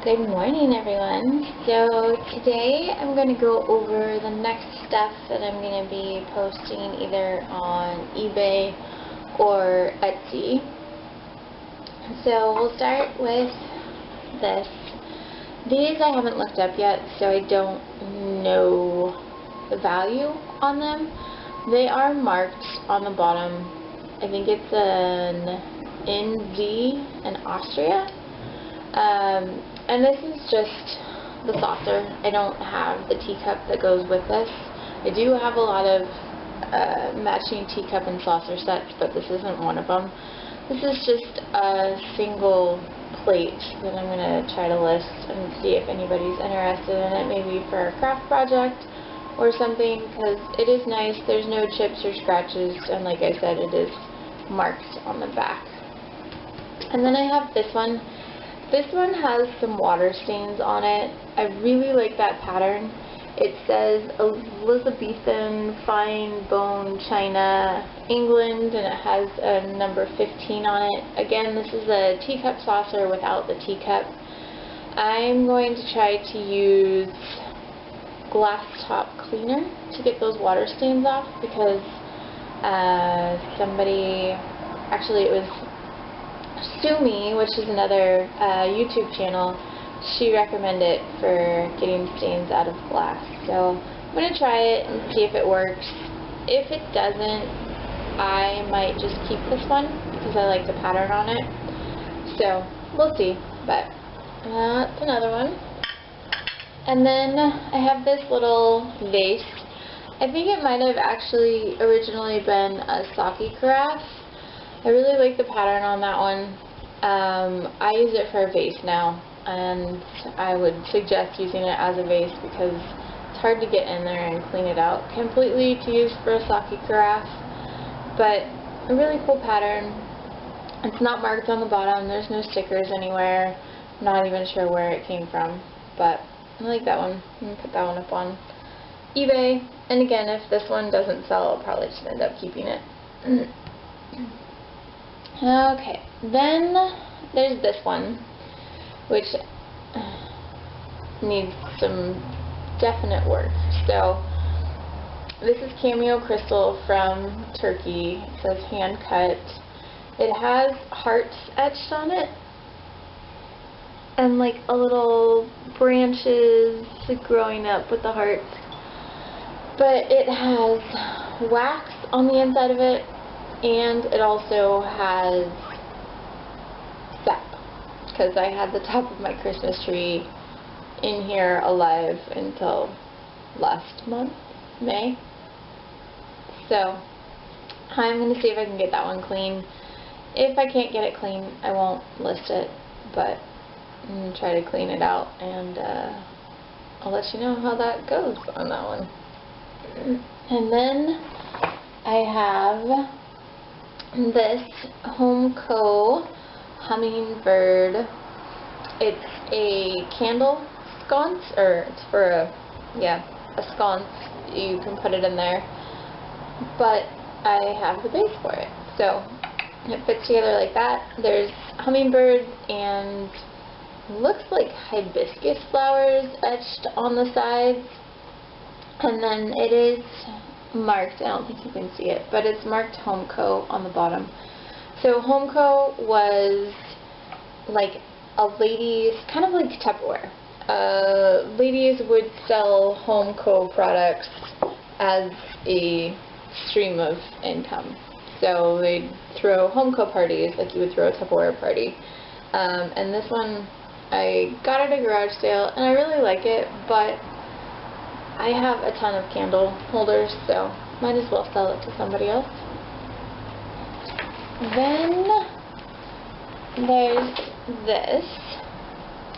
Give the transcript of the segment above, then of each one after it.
Good morning, everyone. So today I'm going to go over the next stuff that I'm going to be posting either on eBay or Etsy. So we'll start with this. These I haven't looked up yet, so I don't know the value on them. They are marked on the bottom. I think it's an NZ in Austria. And this is just the saucer. I don't have the teacup that goes with this. I do have a lot of matching teacup and saucer sets, but this isn't one of them. This is just a single plate that I'm going to try to list and see if anybody's interested in it, maybe for a craft project or something, because it is nice. There's no chips or scratches, and like I said, it is marked on the back. And then I have this one. This one has some water stains on it. I really like that pattern. It says Elizabethan fine bone china, England, and it has a number 15 on it. Again, this is a teacup saucer without the teacup. I'm going to try to use glass top cleaner to get those water stains off, because somebody, actually it was Sumi, which is another YouTube channel, she recommended for getting stains out of glass. So I'm going to try it and see if it works. If it doesn't, I might just keep this one because I like the pattern on it. So we'll see, but that's another one. And then I have this little vase. I think it might have actually originally been a sake carafe. I really like the pattern on that one. I use it for a vase now, and I would suggest using it as a vase because it's hard to get in there and clean it out completely to use for a sake carafe. But a really cool pattern. It's not marked on the bottom. There's no stickers anywhere. I'm not even sure where it came from, but I like that one. I'm going to put that one up on eBay. And again, if this one doesn't sell, I'll probably just end up keeping it. Okay, then there's this one, which needs some definite work. So this is cameo crystal from Turkey. It says hand cut. It has hearts etched on it, and like a little branches growing up with the hearts. But it has wax on the inside of it, and it also has sap, because I had the top of my Christmas tree in here alive until last month, May. So I'm going to see if I can get that one clean. If I can't get it clean, I won't list it, but I'm going to try to clean it out, and I'll let you know how that goes on that one. And then I have this Homeco hummingbird. It's a candle sconce, or it's for a sconce. You can put it in there, but I have the base for it, so it fits together like that. There's hummingbirds and looks like hibiscus flowers etched on the sides, and then it is marked, I don't think you can see it, but it's marked Homeco on the bottom. So Homeco was like a ladies, kind of like Tupperware. Ladies would sell Homeco products as a stream of income. So they'd throw Homeco parties like you would throw a Tupperware party. And this one, I got at a garage sale, and I really like it, but I have a ton of candle holders, so might as well sell it to somebody else. Then there's this,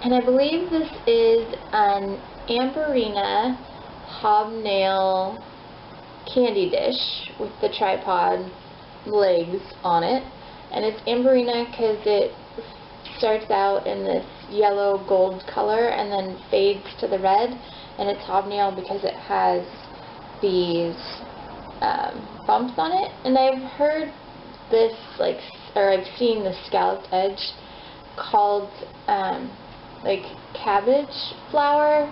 and I believe this is an Amberina hobnail candy dish with the tripod legs on it. And it's Amberina because it starts out in this yellow gold color and then fades to the red. And it's hobnail because it has these bumps on it. And I've heard this, like, or I've seen the scalloped edge called like cabbage flower,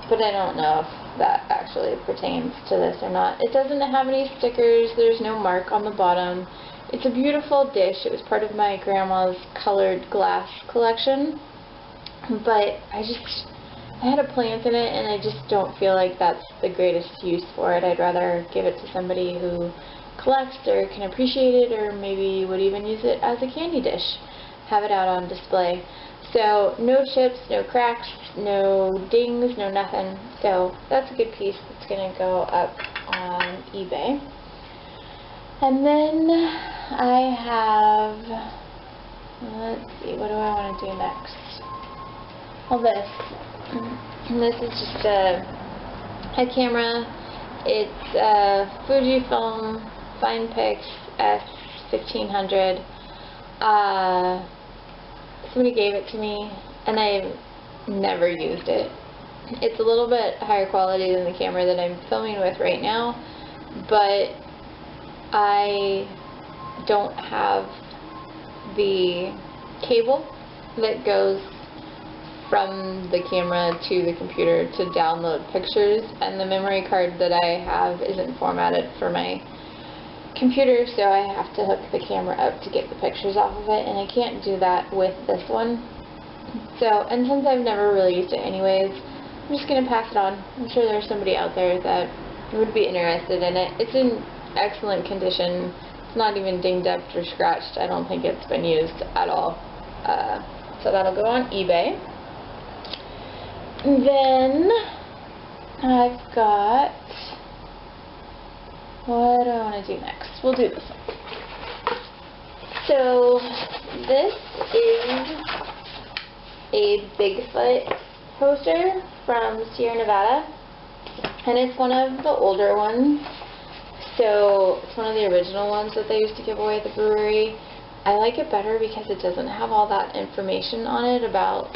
but I don't know if that actually pertains to this or not. It doesn't have any stickers. There's no mark on the bottom. It's a beautiful dish. It was part of my grandma's colored glass collection, but I had a plant in it, and I just don't feel like that's the greatest use for it. I'd rather give it to somebody who collects or can appreciate it, or maybe would even use it as a candy dish. Have it out on display. So no chips, no cracks, no dings, no nothing. So that's a good piece that's going to go up on eBay. And then I have, let's see, what do I want to do next? Well, this. This is just a camera. It's a Fujifilm FinePix S1500. Somebody gave it to me, and I've never used it. It's a little bit higher quality than the camera that I'm filming with right now, but I don't have the cable that goes from the camera to the computer to download pictures, and the memory card that I have isn't formatted for my computer, so I have to hook the camera up to get the pictures off of it, and I can't do that with this one. So, and since I've never really used it anyways, I'm just going to pass it on. I'm sure there's somebody out there that would be interested in it. It's in excellent condition. It's not even dinged up or scratched. I don't think it's been used at all. So that'll go on eBay. Then I've got, what do I want to do next? We'll do this one. So this is a Bigfoot poster from Sierra Nevada, and it's one of the older ones. So it's one of the original ones that they used to give away at the brewery. I like it better because it doesn't have all that information on it about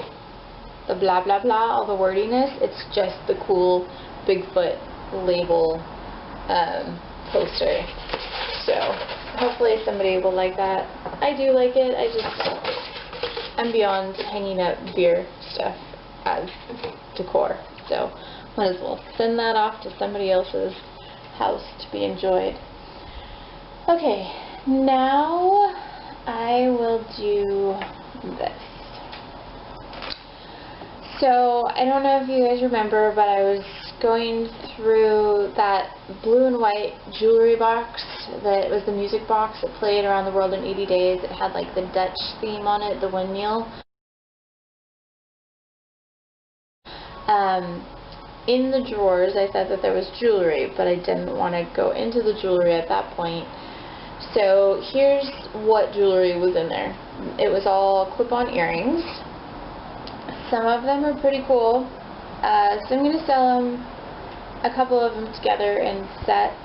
the blah blah blah, all the wordiness. It's just the cool Bigfoot label poster. So hopefully somebody will like that. I do like it. I'm beyond hanging up beer stuff as decor, so might as well send that off to somebody else's house to be enjoyed. Okay, now I will do this. So, I don't know if you guys remember, but I was going through that blue and white jewelry box that was the music box that played Around the World in 80 Days. It had like the Dutch theme on it, the windmill. In the drawers, I said that there was jewelry, but I didn't want to go into the jewelry at that point. So, here's what jewelry was in there. It was all clip-on earrings. Some of them are pretty cool, so I'm going to sell them, a couple of them together in sets.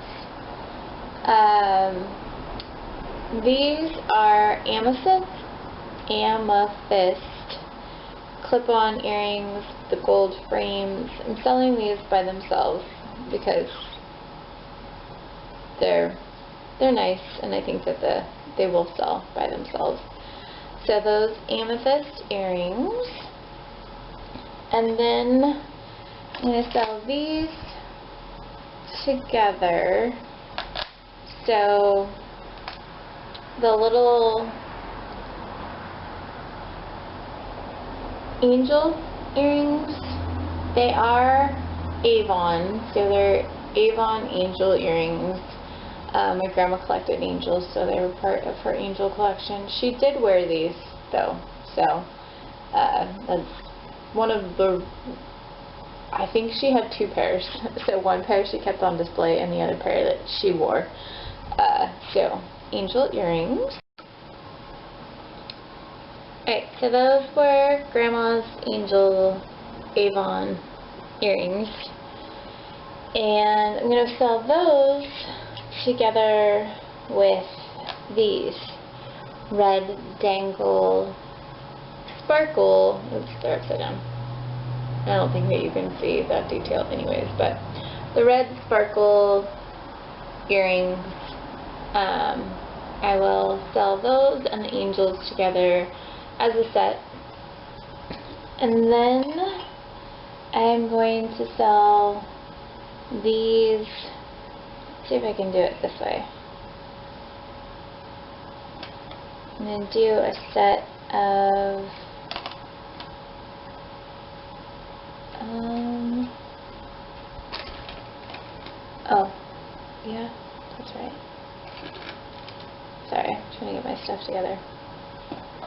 These are amethyst clip-on earrings, the gold frames. I'm selling these by themselves because they're nice, and I think that they will sell by themselves. So those amethyst earrings. And then I'm going to sell these together. So the little angel earrings, they are Avon. So they're Avon angel earrings. My grandma collected angels, so they were part of her angel collection. She did wear these though, so that's one of the, I think she had two pairs. So one pair she kept on display and the other pair that she wore. So angel earrings. Alright, so those were Grandma's angel Avon earrings. And I'm going to sell those together with these red dangle sparkle. Oops, they're upside down. I don't think that you can see that detail anyways, but the red sparkle earrings, I will sell those and the angels together as a set. And then I'm going to sell these. Let's see if I can do it this way. I'm going to do a set of oh, yeah, that's right. Sorry, I'm trying to get my stuff together.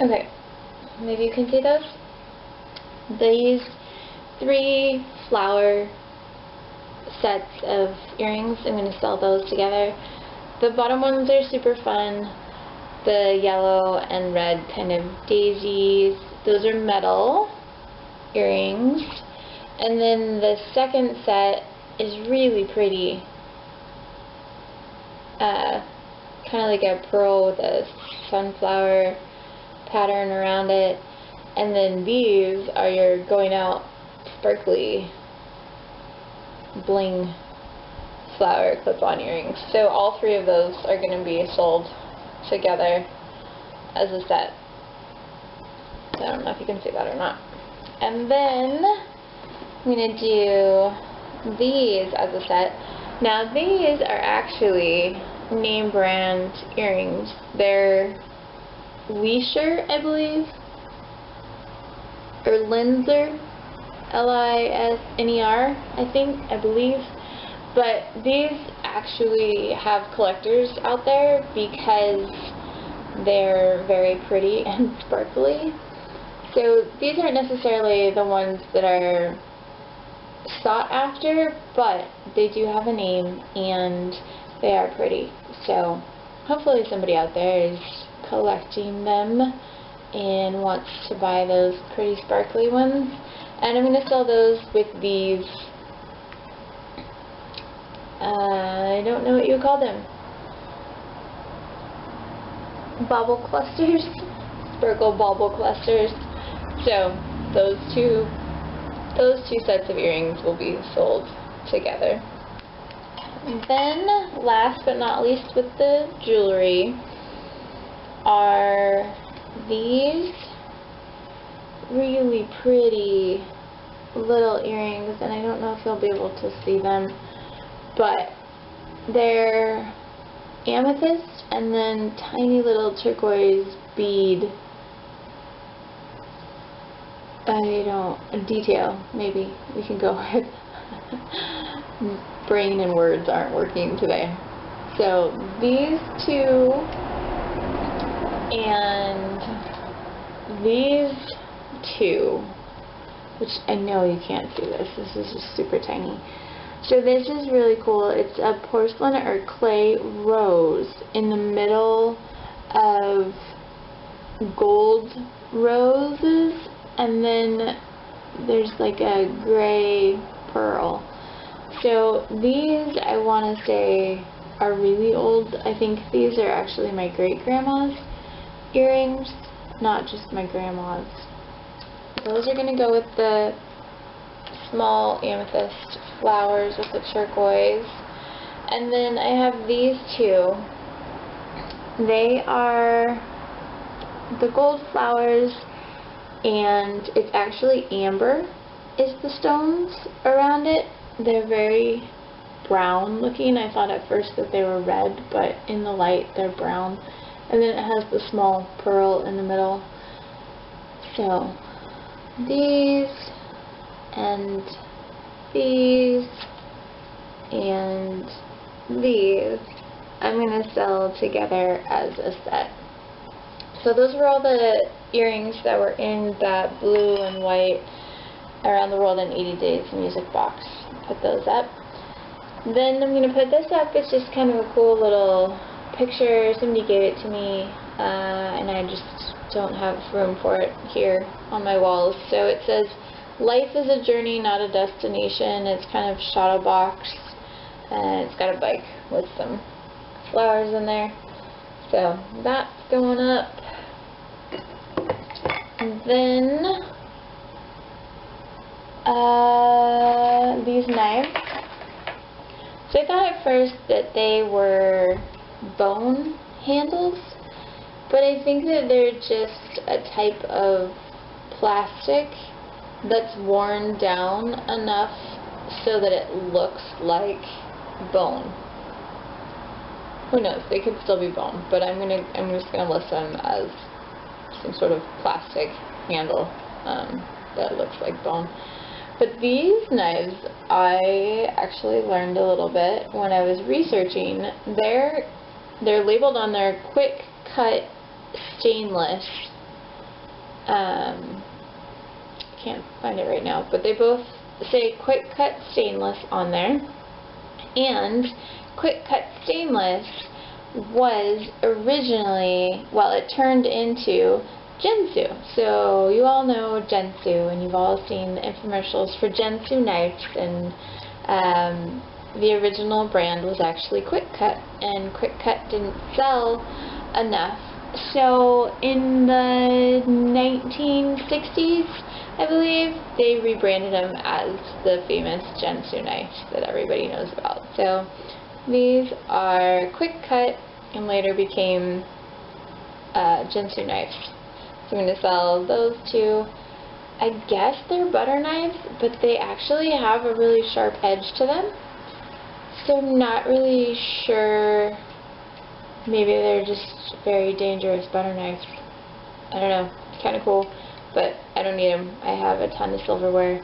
Okay, maybe you can see those? These 3 flower sets of earrings, I'm going to sell those together. The bottom ones are super fun. The yellow and red kind of daisies, those are metal earrings. And then the second set is really pretty. Kind of like a pearl with a sunflower pattern around it. And then these are your going out sparkly bling flower clip-on earrings. So all 3 of those are going to be sold together as a set. I don't know if you can see that or not. And then I'm going to do these as a set. Now these are actually name brand earrings. They're Linsner, I believe, or Linsner, L-I-S-N-E-R, I believe. But these actually have collectors out there because they're very pretty and sparkly. So these aren't necessarily the ones that are sought after, but they do have a name and they are pretty. So hopefully somebody out there is collecting them and wants to buy those pretty sparkly ones. And I'm going to sell those with these, I don't know what you call them, bauble clusters, sparkle bauble clusters. So those two sets of earrings will be sold together. And then last but not least with the jewelry are these really pretty little earrings, and I don't know if you'll be able to see them, but they're amethyst and then tiny little turquoise bead, detail, maybe we can go with. Brain and words aren't working today. So these 2 and these 2, which I know you can't see this. This is just super tiny. So this is really cool. It's a porcelain or clay rose in the middle of gold roses, and then there's like a gray pearl. So these, I want to say, are really old. I think these are actually my great-grandma's earrings, not just my grandma's. Those are going to go with the small amethyst flowers with the turquoise. And then I have these 2. They are the gold flowers, and it's actually amber is the stones around it. They're very brown looking. I thought at first that they were red, but in the light they're brown. And then it has the small pearl in the middle. So these and these and these I'm going to sell together as a set. So those were all the earrings that were in that blue and white Around the World in 80 Days music box. Put those up. Then I'm going to put this up. It's just kind of a cool little picture. Somebody gave it to me, and I just don't have room for it here on my walls. So it says, "Life is a journey, not a destination." It's kind of shadow boxed, and it's got a bike with some flowers in there. So that's going up. And then these knives. So I thought at first that they were bone handles, but I think that they're just a type of plastic that's worn down enough so that it looks like bone. Who knows? They could still be bone, but I'm just gonna list them as some sort of plastic handle that looks like bone. But these knives, I actually learned a little bit when I was researching. They're labeled on there quick cut stainless. Can't find it right now, but they both say quick cut stainless on there. And quick cut stainless was originally, well, it turned into Gensu. So you all know Gensu, and you've all seen the infomercials for Gensu knives, and the original brand was actually Quick Cut, and Quick Cut didn't sell enough. So in the 1960s, I believe, they rebranded them as the famous Gensu knives that everybody knows about. So these are Quick Cut and later became Gensu knives. So I'm going to sell those two. I guess they're butter knives, but they actually have a really sharp edge to them. So I'm not really sure. Maybe they're just very dangerous butter knives. I don't know. It's kind of cool, but I don't need them. I have a ton of silverware.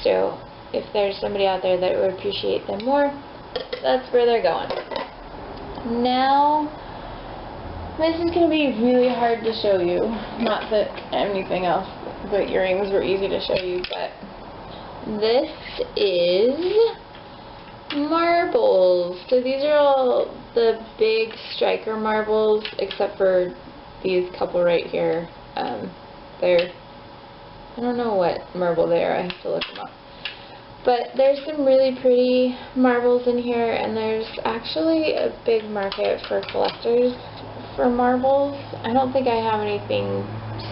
So if there's somebody out there that would appreciate them more, that's where they're going. Now, this is going to be really hard to show you. Not that anything else, the earrings were easy to show you, but this is marbles. So these are all the big striker marbles, except for these couple right here. They're, I don't know what marble they are, I have to look them up. But there's some really pretty marbles in here, and there's actually a big market for collectors for marbles. I don't think I have anything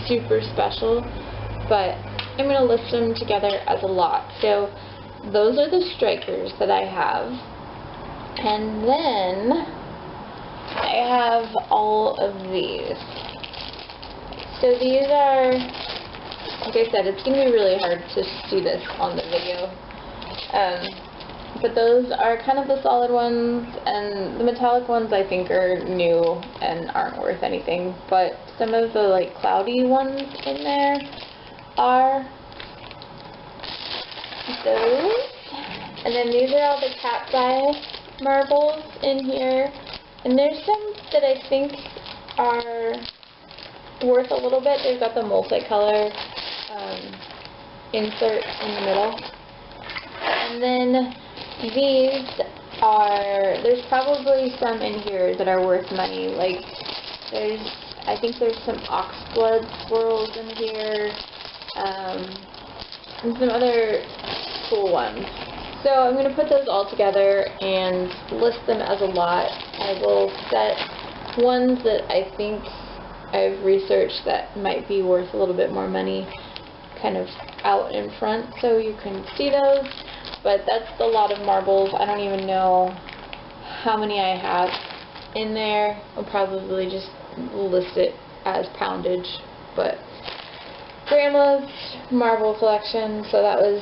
super special, but I'm going to list them together as a lot. So those are the strikers that I have, and then I have all of these. So these are, like I said, it's going to be really hard to see this on the video. But those are kind of the solid ones, and the metallic ones I think are new and aren't worth anything, but some of the like cloudy ones in there are those. And then these are all the cat's eye marbles in here, and there's some that I think are worth a little bit. They've got the multicolor insert in the middle. And then these are, there's probably some in here that are worth money. Like, I think there's some oxblood swirls in here, and some other cool ones. So I'm going to put those all together and list them as a lot. I will set ones that I think I've researched that might be worth a little bit more money kind of out in front so you can see those. But that's a lot of marbles. I don't even know how many I have in there. I'll probably just list it as poundage. But Grandma's marble collection. So that was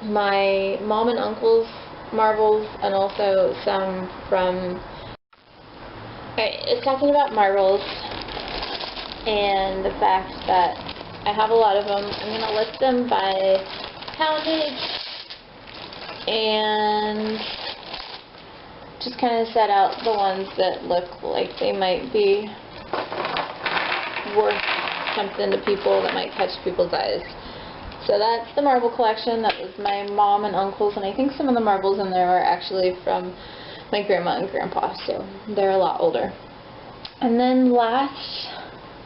my mom and uncle's marbles, and also some from... Alright, it's talking about marbles and the fact that I have a lot of them. I'm going to list them by poundage and just kind of set out the ones that look like they might be worth something to people, that might catch people's eyes. So that's the marble collection. That was my mom and uncle's, and I think some of the marbles in there are actually from my grandma and grandpa, so they're a lot older. And then last,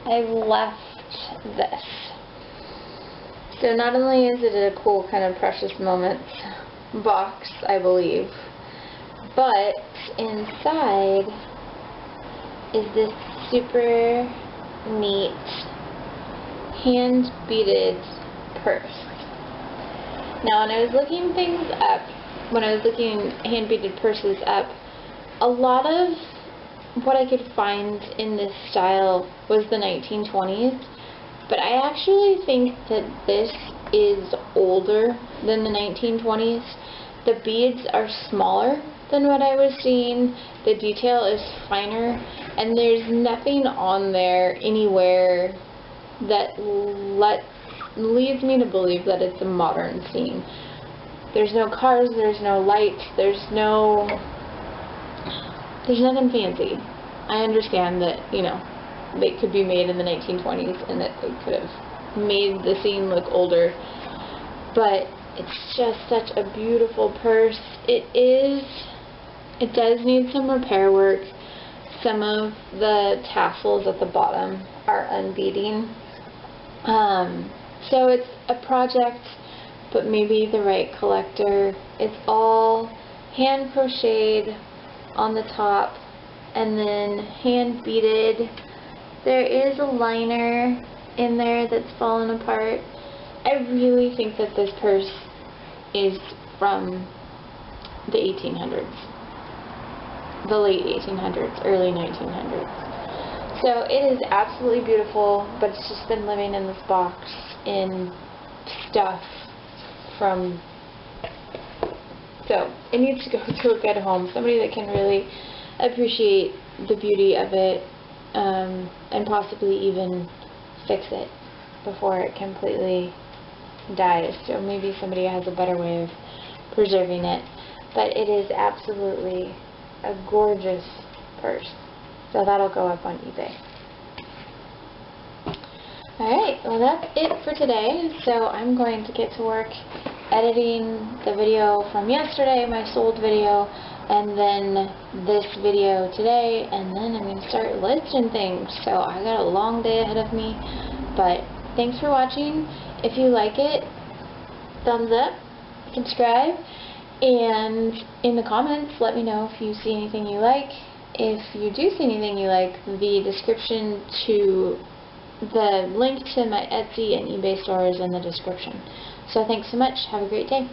I've left this. So not only is it a cool kind of precious moments box, I believe, but inside is this super neat hand beaded purse. Now when I was looking things up, when I was looking hand beaded purses up, a lot of what I could find in this style was the 1920s. But I actually think that this is older than the 1920s. The beads are smaller than what I was seeing. The detail is finer, and there's nothing on there anywhere that leads me to believe that it's a modern scene. There's no cars, there's no lights, there's nothing fancy. I understand that, you know, they could be made in the 1920s and that they could have made the scene look older, but it's just such a beautiful purse. It does need some repair work. Some of the tassels at the bottom are unbeading. So it's a project, but maybe the right collector. It's all hand crocheted on the top and then hand beaded. There is a liner in there that's fallen apart. I really think that this purse is from the 1800s. The late 1800s, early 1900s. So it is absolutely beautiful, but it's just been living in this box in stuff from... So it needs to go to a good home. Somebody that can really appreciate the beauty of it, and possibly even fix it before it completely dies. So maybe somebody has a better way of preserving it. But it is absolutely a gorgeous purse. So that'll go up on eBay. Alright, well that's it for today. So I'm going to get to work editing the video from yesterday, my sold video, and then this video today, and then I'm going to start listing things. So I got a long day ahead of me, but thanks for watching. If you like it, thumbs up, subscribe, and in the comments let me know if you see anything you like. If you do see anything you like, the description to the link to my Etsy and eBay store is in the description. So thanks so much. Have a great day.